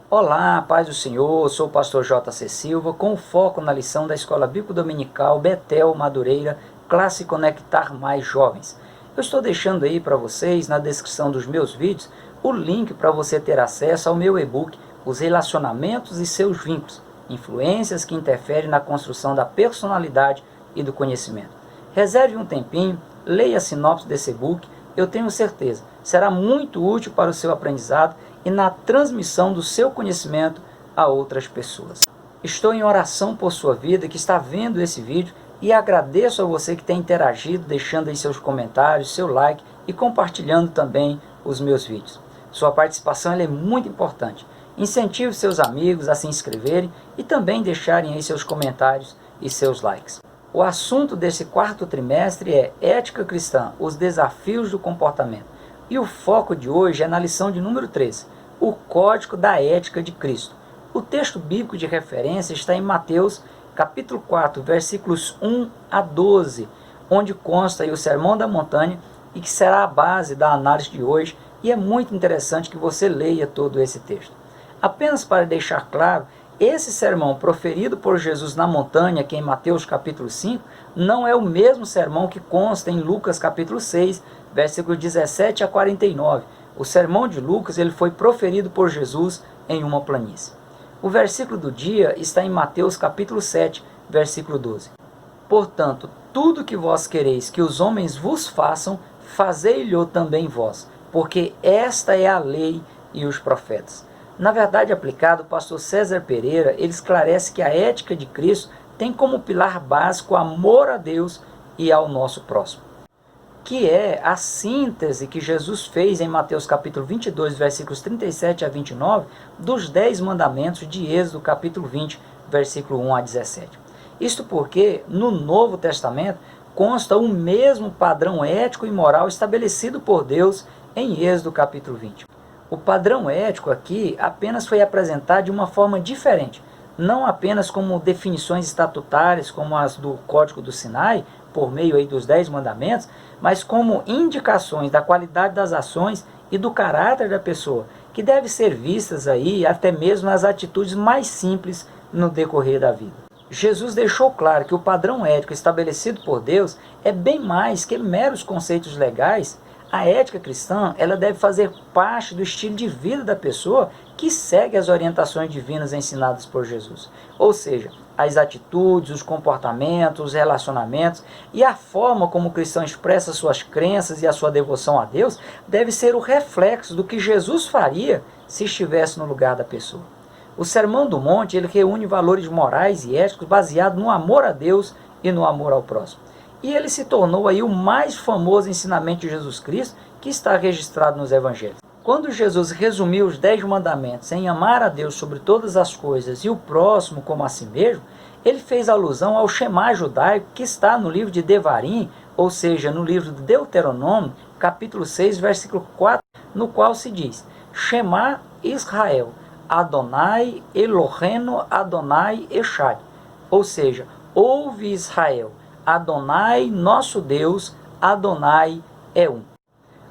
Olá, paz do Senhor, sou o pastor J.C. Silva, com foco na lição da Escola Bíblica Dominical Betel Madureira, classe Conectar Mais Jovens. Eu estou deixando aí para vocês, na descrição dos meus vídeos, o link para você ter acesso ao meu e-book, Os Relacionamentos e Seus Vínculos, influências que interferem na construção da personalidade e do conhecimento. Reserve um tempinho, leia a sinopse desse e-book, eu tenho certeza, será muito útil para o seu aprendizado e na transmissão do seu conhecimento a outras pessoas. Estou em oração por sua vida que está vendo esse vídeo e agradeço a você que tem interagido, deixando aí seus comentários, seu like e compartilhando também os meus vídeos. Sua participação é muito importante. Incentive seus amigos a se inscreverem e também deixarem aí seus comentários e seus likes. O assunto desse quarto trimestre é Ética Cristã, os desafios do comportamento. E o foco de hoje é na lição de número 13, o Código da Ética de Cristo. O texto bíblico de referência está em Mateus, capítulo 4, versículos 1 a 12, onde consta aí o Sermão da Montanha e que será a base da análise de hoje, e é muito interessante que você leia todo esse texto. Apenas para deixar claro, esse sermão proferido por Jesus na montanha, aqui em Mateus capítulo 5, não é o mesmo sermão que consta em Lucas capítulo 6, versículos 17 a 49. O sermão de Lucas ele foi proferido por Jesus em uma planície. O versículo do dia está em Mateus capítulo 7, versículo 12. Portanto, tudo que vós quereis que os homens vos façam, fazei-lhe também vós, porque esta é a lei e os profetas. Na verdade aplicado, o pastor César Pereira, ele esclarece que a ética de Cristo tem como pilar básico o amor a Deus e ao nosso próximo, que é a síntese que Jesus fez em Mateus capítulo 22, versículos 37 a 29, dos 10 mandamentos de Êxodo capítulo 20, versículo 1 a 17. Isto porque, no Novo Testamento, consta o mesmo padrão ético e moral estabelecido por Deus em Êxodo capítulo 20. O padrão ético aqui apenas foi apresentado de uma forma diferente, não apenas como definições estatutárias, como as do Código do Sinai, por meio aí dos 10 mandamentos, mas como indicações da qualidade das ações e do caráter da pessoa, que deve ser vistas aí até mesmo nas atitudes mais simples no decorrer da vida. Jesus deixou claro que o padrão ético estabelecido por Deus é bem mais que meros conceitos legais. A ética cristã ela deve fazer parte do estilo de vida da pessoa que segue as orientações divinas ensinadas por Jesus. Ou seja, as atitudes, os comportamentos, os relacionamentos e a forma como o cristão expressa suas crenças e a sua devoção a Deus deve ser o reflexo do que Jesus faria se estivesse no lugar da pessoa. O Sermão do Monte ele reúne valores morais e éticos baseados no amor a Deus e no amor ao próximo. E ele se tornou aí o mais famoso ensinamento de Jesus Cristo que está registrado nos Evangelhos. Quando Jesus resumiu os 10 mandamentos em amar a Deus sobre todas as coisas e o próximo como a si mesmo, ele fez alusão ao Shema judaico que está no livro de Devarim, ou seja, no livro de Deuteronômio, capítulo 6, versículo 4, no qual se diz: Shema Israel, Adonai Eloheinu Adonai Echad. Ou seja, ouve Israel, Adonai, nosso Deus, Adonai é um.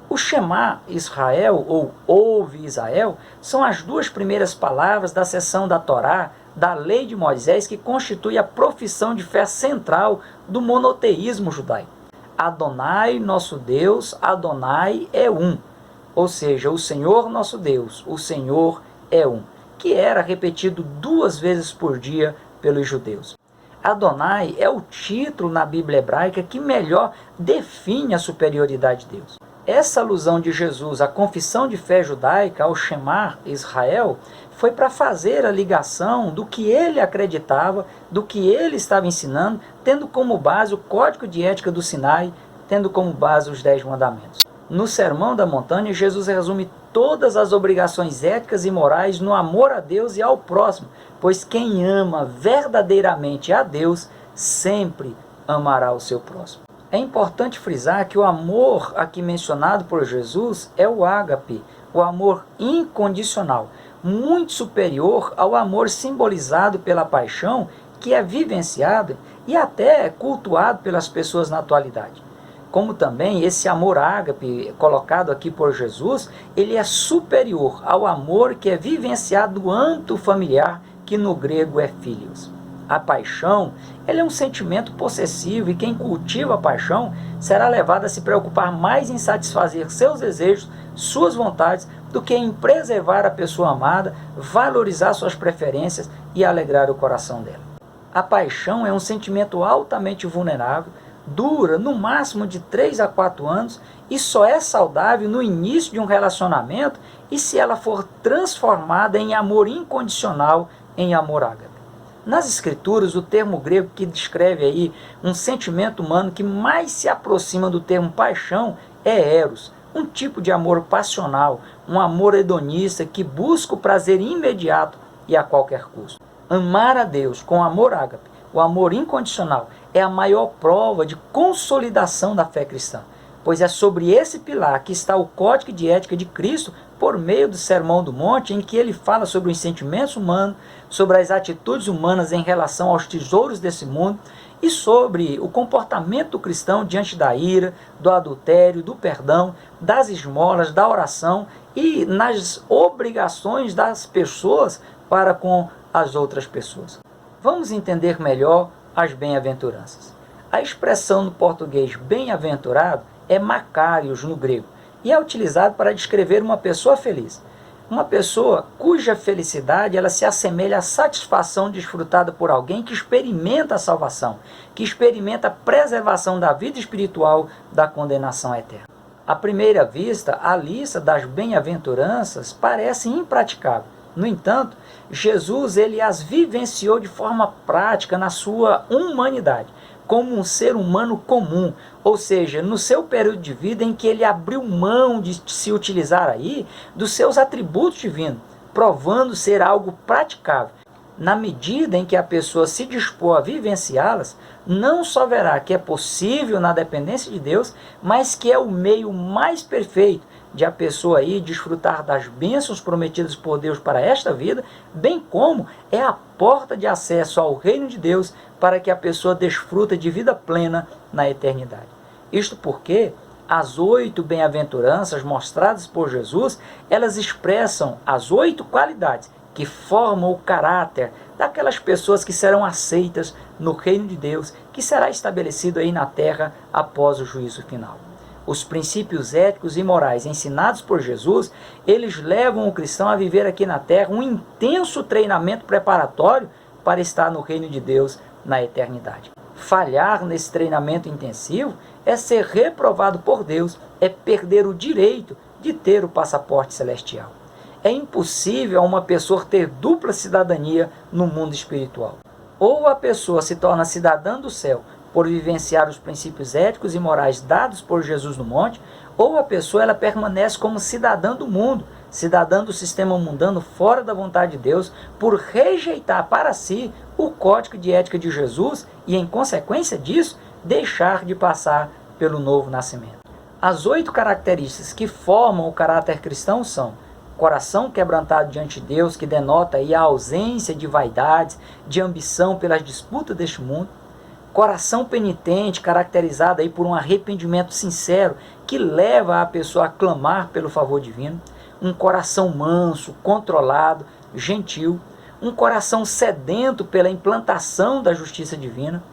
O Shema Israel, ou Ouve Israel, são as duas primeiras palavras da seção da Torá, da lei de Moisés, que constitui a profissão de fé central do monoteísmo judaico. Adonai, nosso Deus, Adonai é um. Ou seja, o Senhor nosso Deus, o Senhor é um, que era repetido 2 vezes por dia pelos judeus. Adonai é o título na Bíblia hebraica que melhor define a superioridade de Deus. Essa alusão de Jesus à confissão de fé judaica, ao Shema Israel, foi para fazer a ligação do que ele acreditava, do que ele estava ensinando, tendo como base o Código de Ética do Sinai, tendo como base os 10 mandamentos. No Sermão da Montanha, Jesus resume todas as obrigações éticas e morais no amor a Deus e ao próximo, pois quem ama verdadeiramente a Deus sempre amará o seu próximo. É importante frisar que o amor aqui mencionado por Jesus é o ágape, o amor incondicional, muito superior ao amor simbolizado pela paixão, que é vivenciado e até cultuado pelas pessoas na atualidade. como também esse amor ágape colocado aqui por Jesus, ele é superior ao amor que é vivenciado no âmbito familiar, que no grego é philios. A paixão, ele é um sentimento possessivo, e quem cultiva a paixão será levado a se preocupar mais em satisfazer seus desejos, suas vontades, do que em preservar a pessoa amada, valorizar suas preferências e alegrar o coração dela. A paixão é um sentimento altamente vulnerável, dura no máximo de 3 a 4 anos e só é saudável no início de um relacionamento e se ela for transformada em amor incondicional, em amor ágape. Nas escrituras, o termo grego que descreve aí um sentimento humano que mais se aproxima do termo paixão é eros, um tipo de amor passional, um amor hedonista que busca o prazer imediato e a qualquer custo. Amar a Deus com amor ágape, o amor incondicional, é a maior prova de consolidação da fé cristã, pois é sobre esse pilar que está o código de ética de Cristo por meio do Sermão do Monte, em que ele fala sobre os sentimentos humanos, sobre as atitudes humanas em relação aos tesouros desse mundo e sobre o comportamento do cristão diante da ira, do adultério, do perdão, das esmolas, da oração e nas obrigações das pessoas para com as outras pessoas. Vamos entender melhor as bem-aventuranças. A expressão no português bem-aventurado é makarios no grego e é utilizado para descrever uma pessoa feliz. Uma pessoa cuja felicidade ela se assemelha à satisfação desfrutada por alguém que experimenta a salvação, que experimenta a preservação da vida espiritual da condenação eterna. À primeira vista, a lista das bem-aventuranças parece impraticável. No entanto, Jesus ele as vivenciou de forma prática na sua humanidade, como um ser humano comum, ou seja, no seu período de vida em que ele abriu mão de se utilizar aí dos seus atributos divinos, provando ser algo praticável. Na medida em que a pessoa se dispor a vivenciá-las, não só verá que é possível na dependência de Deus, mas que é o meio mais perfeito de a pessoa aí desfrutar das bênçãos prometidas por Deus para esta vida, bem como é a porta de acesso ao reino de Deus para que a pessoa desfruta de vida plena na eternidade. Isto porque as 8 bem-aventuranças mostradas por Jesus, elas expressam as 8 qualidades que formam o caráter daquelas pessoas que serão aceitas no reino de Deus, que será estabelecido aí na terra após o juízo final. Os princípios éticos e morais ensinados por Jesus, eles levam o cristão a viver aqui na terra um intenso treinamento preparatório para estar no reino de Deus na eternidade. Falhar nesse treinamento intensivo é ser reprovado por Deus, é perder o direito de ter o passaporte celestial. É impossível uma pessoa ter dupla cidadania no mundo espiritual. Ou a pessoa se torna cidadã do céu por vivenciar os princípios éticos e morais dados por Jesus no monte, ou a pessoa ela permanece como cidadã do mundo, cidadã do sistema mundano fora da vontade de Deus, por rejeitar para si o código de ética de Jesus e, em consequência disso, deixar de passar pelo novo nascimento. As 8 características que formam o caráter cristão são: coração quebrantado diante de Deus, que denota aí a ausência de vaidades, de ambição pelas disputas deste mundo. Coração penitente, caracterizado aí por um arrependimento sincero, que leva a pessoa a clamar pelo favor divino. Um coração manso, controlado, gentil. Um coração sedento pela implantação da justiça divina.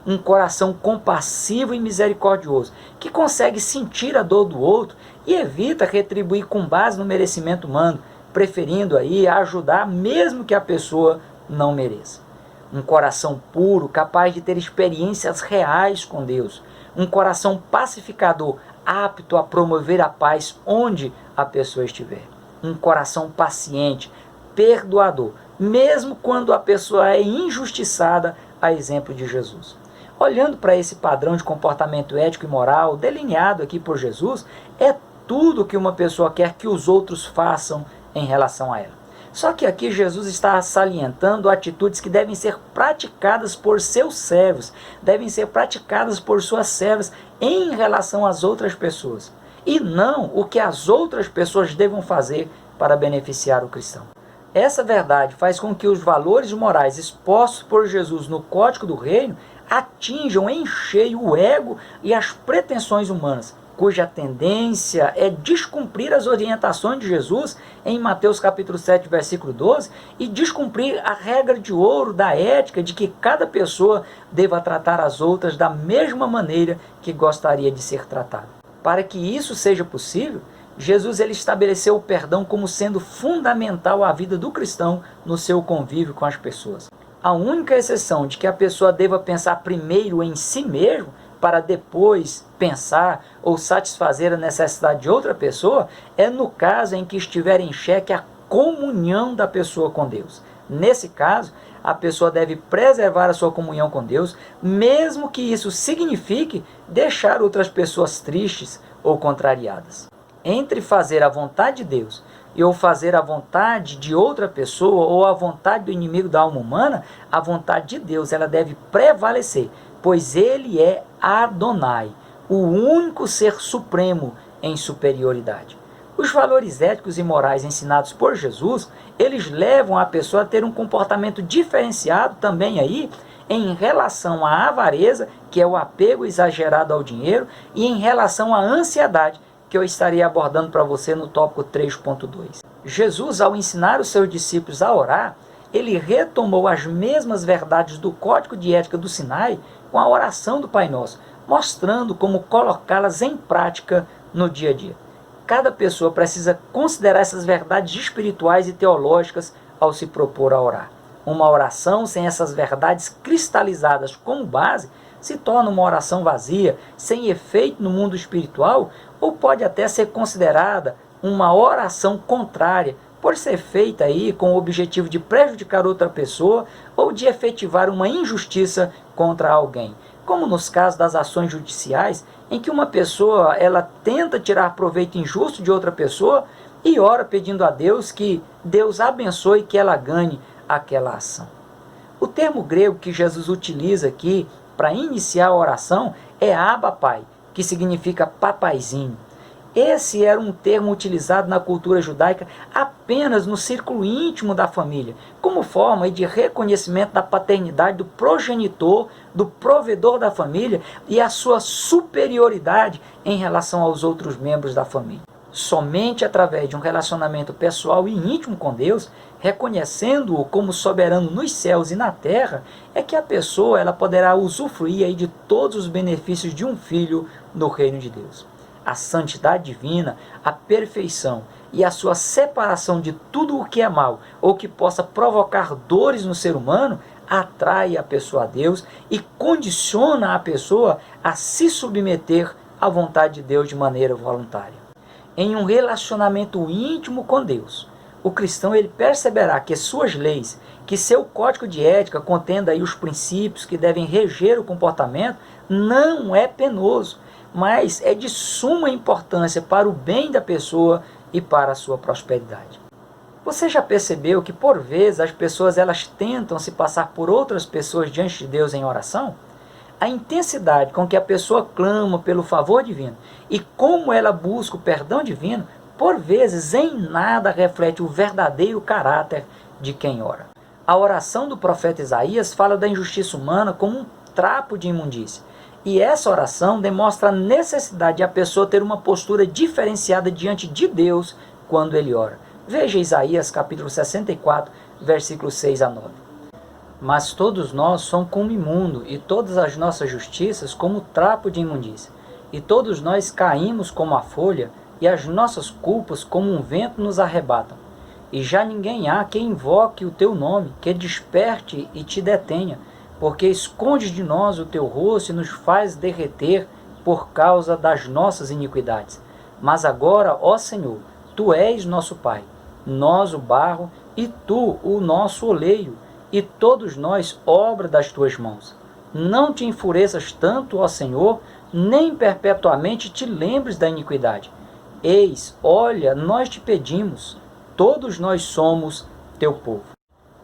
Um coração compassivo e misericordioso, que consegue sentir a dor do outro e evita retribuir com base no merecimento humano, preferindo aí ajudar mesmo que a pessoa não mereça. Um coração puro, capaz de ter experiências reais com Deus. Um coração pacificador, apto a promover a paz onde a pessoa estiver. Um coração paciente, perdoador, mesmo quando a pessoa é injustiçada, a exemplo de Jesus. Olhando para esse padrão de comportamento ético e moral delineado aqui por Jesus, é tudo que uma pessoa quer que os outros façam em relação a ela. Só que aqui Jesus está salientando atitudes que devem ser praticadas por seus servos, devem ser praticadas por suas servas em relação às outras pessoas, e não o que as outras pessoas devam fazer para beneficiar o cristão. Essa verdade faz com que os valores morais expostos por Jesus no Código do Reino atinjam em cheio o ego e as pretensões humanas, cuja tendência é descumprir as orientações de Jesus em Mateus capítulo 7, versículo 12, e descumprir a regra de ouro da ética de que cada pessoa deva tratar as outras da mesma maneira que gostaria de ser tratada. Para que isso seja possível, Jesus ele estabeleceu o perdão como sendo fundamental à vida do cristão no seu convívio com as pessoas. A única exceção de que a pessoa deva pensar primeiro em si mesmo para depois pensar ou satisfazer a necessidade de outra pessoa é no caso em que estiver em xeque a comunhão da pessoa com Deus. Nesse caso, a pessoa deve preservar a sua comunhão com Deus, mesmo que isso signifique deixar outras pessoas tristes ou contrariadas. Entre fazer a vontade de Deus e ou fazer a vontade de outra pessoa ou a vontade do inimigo da alma humana, a vontade de Deus ela deve prevalecer, pois ele é Adonai, o único ser supremo em superioridade. Os valores éticos e morais ensinados por Jesus, eles levam a pessoa a ter um comportamento diferenciado também aí em relação à avareza, que é o apego exagerado ao dinheiro, e em relação à ansiedade, que eu estarei abordando para você no tópico 3.2. Jesus, ao ensinar os seus discípulos a orar, ele retomou as mesmas verdades do Código de Ética do Sinai com a oração do Pai Nosso, mostrando como colocá-las em prática no dia a dia. Cada pessoa precisa considerar essas verdades espirituais e teológicas ao se propor a orar. Uma oração sem essas verdades cristalizadas como base se torna uma oração vazia, sem efeito no mundo espiritual, ou pode até ser considerada uma oração contrária, por ser feita aí com o objetivo de prejudicar outra pessoa ou de efetivar uma injustiça contra alguém. Como nos casos das ações judiciais, em que uma pessoa ela tenta tirar proveito injusto de outra pessoa e ora pedindo a Deus que Deus abençoe que ela ganhe aquela ação. O termo grego que Jesus utiliza aqui para iniciar a oração é Abba Pai, que significa papaizinho. Esse era um termo utilizado na cultura judaica apenas no círculo íntimo da família, como forma de reconhecimento da paternidade do progenitor, do provedor da família e a sua superioridade em relação aos outros membros da família. Somente através de um relacionamento pessoal e íntimo com Deus, reconhecendo-o como soberano nos céus e na terra, é que a pessoa ela poderá usufruir aí de todos os benefícios de um filho no reino de Deus. A santidade divina, a perfeição e a sua separação de tudo o que é mal ou que possa provocar dores no ser humano, atrai a pessoa a Deus e condiciona a pessoa a se submeter à vontade de Deus de maneira voluntária. Em um relacionamento íntimo com Deus, o cristão ele perceberá que suas leis, que seu código de ética contendo aí os princípios que devem reger o comportamento, não é penoso, mas é de suma importância para o bem da pessoa e para a sua prosperidade. Você já percebeu que por vezes as pessoas elas tentam se passar por outras pessoas diante de Deus em oração? A intensidade com que a pessoa clama pelo favor divino e como ela busca o perdão divino, por vezes em nada reflete o verdadeiro caráter de quem ora. A oração do profeta Isaías fala da injustiça humana como um trapo de imundícia. E essa oração demonstra a necessidade de a pessoa ter uma postura diferenciada diante de Deus quando ele ora. Veja Isaías capítulo 64, versículos 6 a 9. Mas todos nós somos como imundo, e todas as nossas justiças como trapo de imundícia. E todos nós caímos como a folha, e as nossas culpas como um vento nos arrebatam. E já ninguém há que invoque o teu nome, que desperte e te detenha, porque escondes de nós o teu rosto e nos faz derreter por causa das nossas iniquidades. Mas agora, ó Senhor, tu és nosso Pai, nós o barro, e tu o nosso oleiro, e todos nós obra das tuas mãos. Não te enfureças tanto, ó Senhor, nem perpetuamente te lembres da iniquidade. Eis, olha, nós te pedimos, todos nós somos teu povo.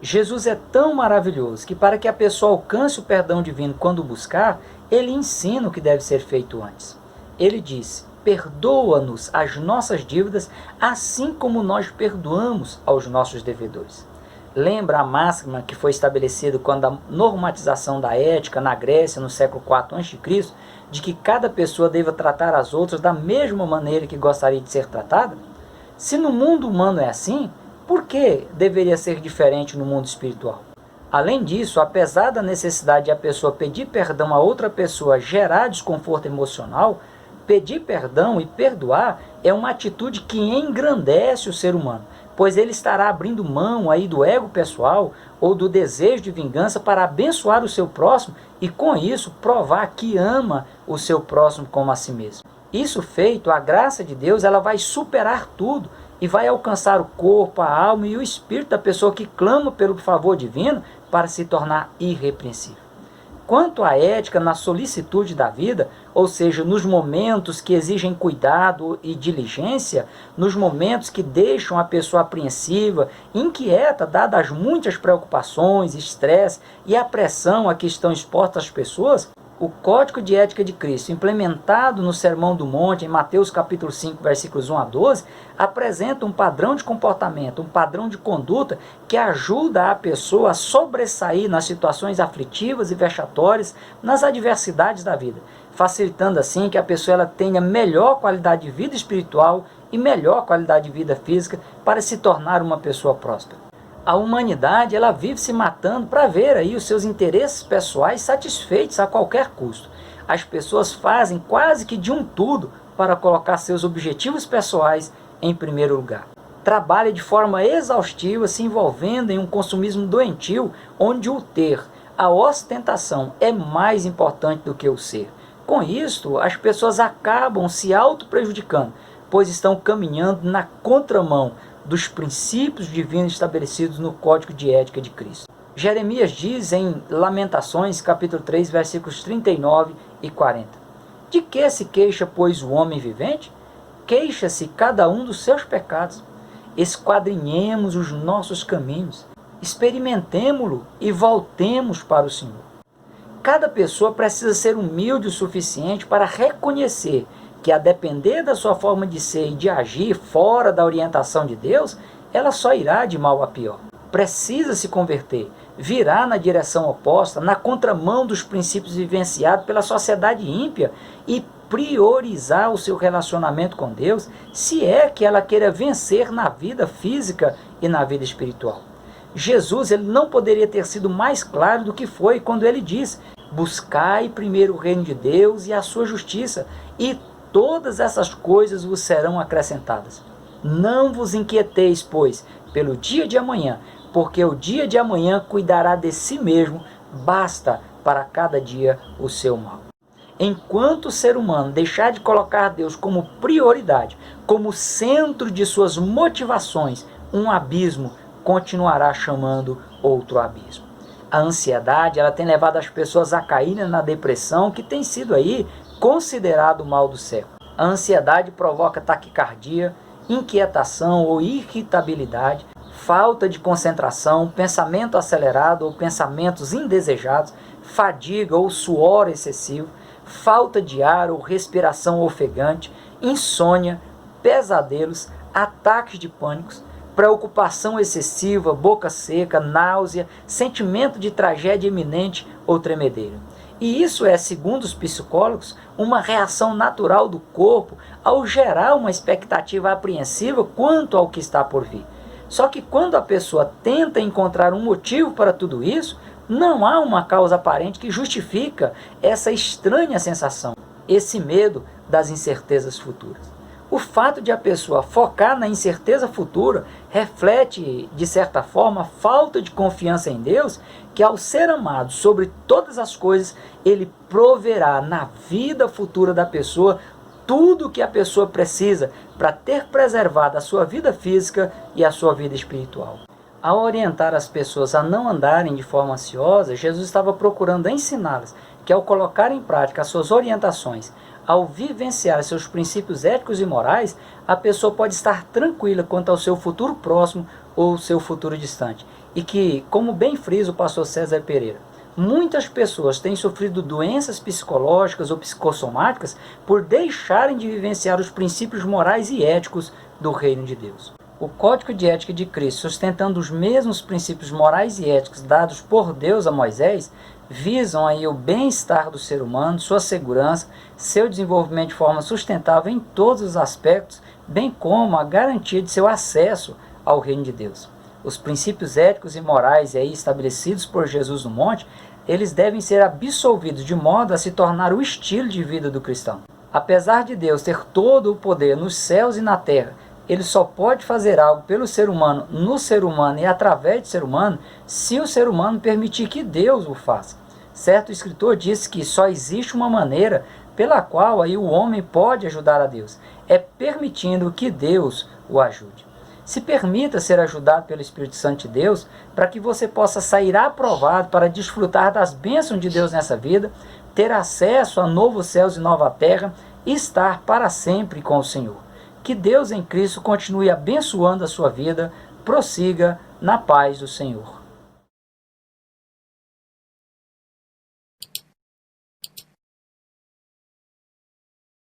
Jesus é tão maravilhoso que para que a pessoa alcance o perdão divino quando buscar, ele ensina o que deve ser feito antes. Ele diz, perdoa-nos as nossas dívidas, assim como nós perdoamos aos nossos devedores. Lembra a máxima que foi estabelecida quando a normatização da ética na Grécia no século IV a.C., de que cada pessoa deva tratar as outras da mesma maneira que gostaria de ser tratada? Se no mundo humano é assim, por que deveria ser diferente no mundo espiritual? Além disso, apesar da necessidade de a pessoa pedir perdão a outra pessoa gerar desconforto emocional, pedir perdão e perdoar é uma atitude que engrandece o ser humano, pois ele estará abrindo mão aí do ego pessoal ou do desejo de vingança para abençoar o seu próximo e com isso provar que ama o seu próximo como a si mesmo. Isso feito, a graça de Deus ela vai superar tudo e vai alcançar o corpo, a alma e o espírito da pessoa que clama pelo favor divino para se tornar irrepreensível. Quanto à ética na solicitude da vida, ou seja, nos momentos que exigem cuidado e diligência, nos momentos que deixam a pessoa apreensiva, inquieta, dadas as muitas preocupações, estresse e a pressão a que estão expostas as pessoas, o Código de Ética de Cristo, implementado no Sermão do Monte, em Mateus capítulo 5, versículos 1 a 12, apresenta um padrão de comportamento, um padrão de conduta que ajuda a pessoa a sobressair nas situações aflitivas e vexatórias, nas adversidades da vida, facilitando assim que a pessoa ela tenha melhor qualidade de vida espiritual e melhor qualidade de vida física para se tornar uma pessoa próspera. A humanidade ela vive se matando para ver aí os seus interesses pessoais satisfeitos a qualquer custo. As pessoas fazem quase que de um tudo para colocar seus objetivos pessoais em primeiro lugar. Trabalha de forma exaustiva, se envolvendo em um consumismo doentio, onde o ter, a ostentação, é mais importante do que o ser. Com isto, as pessoas acabam se auto-prejudicando, pois estão caminhando na contramão dos princípios divinos estabelecidos no Código de Ética de Cristo. Jeremias diz em Lamentações, capítulo 3, versículos 39 e 40. De que se queixa, pois, o homem vivente? Queixa-se cada um dos seus pecados. Esquadrinhemos os nossos caminhos, experimentemo-lo e voltemos para o Senhor. Cada pessoa precisa ser humilde o suficiente para reconhecer que a depender da sua forma de ser e de agir fora da orientação de Deus, ela só irá de mal a pior. Precisa se converter, virar na direção oposta, na contramão dos princípios vivenciados pela sociedade ímpia e priorizar o seu relacionamento com Deus, se é que ela queira vencer na vida física e na vida espiritual. Jesus ele não poderia ter sido mais claro do que foi quando ele disse: buscai primeiro o reino de Deus e a sua justiça, e todas essas coisas vos serão acrescentadas. Não vos inquieteis, pois, pelo dia de amanhã, porque o dia de amanhã cuidará de si mesmo, basta para cada dia o seu mal. Enquanto o ser humano deixar de colocar Deus como prioridade, como centro de suas motivações, um abismo continuará chamando outro abismo. A ansiedade ela tem levado as pessoas a caírem na depressão, que tem sido aí considerado o mal do século. A ansiedade provoca taquicardia, inquietação ou irritabilidade, falta de concentração, pensamento acelerado ou pensamentos indesejados, fadiga ou suor excessivo, falta de ar ou respiração ofegante, insônia, pesadelos, ataques de pânicos, preocupação excessiva, boca seca, náusea, sentimento de tragédia iminente ou tremedeira. E isso é, segundo os psicólogos, uma reação natural do corpo ao gerar uma expectativa apreensiva quanto ao que está por vir. Só que quando a pessoa tenta encontrar um motivo para tudo isso, não há uma causa aparente que justifica essa estranha sensação, esse medo das incertezas futuras. O fato de a pessoa focar na incerteza futura reflete, de certa forma, a falta de confiança em Deus, que ao ser amado sobre todas as coisas, Ele proverá na vida futura da pessoa tudo o que a pessoa precisa para ter preservado a sua vida física e a sua vida espiritual. Ao orientar as pessoas a não andarem de forma ansiosa, Jesus estava procurando ensiná-las que ao colocar em prática as suas orientações, ao vivenciar seus princípios éticos e morais, a pessoa pode estar tranquila quanto ao seu futuro próximo ou seu futuro distante. E que, como bem frisa o pastor César Pereira, muitas pessoas têm sofrido doenças psicológicas ou psicossomáticas por deixarem de vivenciar os princípios morais e éticos do reino de Deus. O código de ética de Cristo, sustentando os mesmos princípios morais e éticos dados por Deus a Moisés, visam aí o bem-estar do ser humano, sua segurança, seu desenvolvimento de forma sustentável em todos os aspectos, bem como a garantia de seu acesso ao reino de Deus. Os princípios éticos e morais aí estabelecidos por Jesus no monte, eles devem ser absolvidos de modo a se tornar o estilo de vida do cristão. Apesar de Deus ter todo o poder nos céus e na terra, ele só pode fazer algo pelo ser humano, no ser humano e através do ser humano, se o ser humano permitir que Deus o faça. Certo escritor disse que só existe uma maneira pela qual aí o homem pode ajudar a Deus, é permitindo que Deus o ajude. Se permita ser ajudado pelo Espírito Santo de Deus, para que você possa sair aprovado para desfrutar das bênçãos de Deus nessa vida, ter acesso a novos céus e nova terra e estar para sempre com o Senhor. Que Deus em Cristo continue abençoando a sua vida, prossiga na paz do Senhor.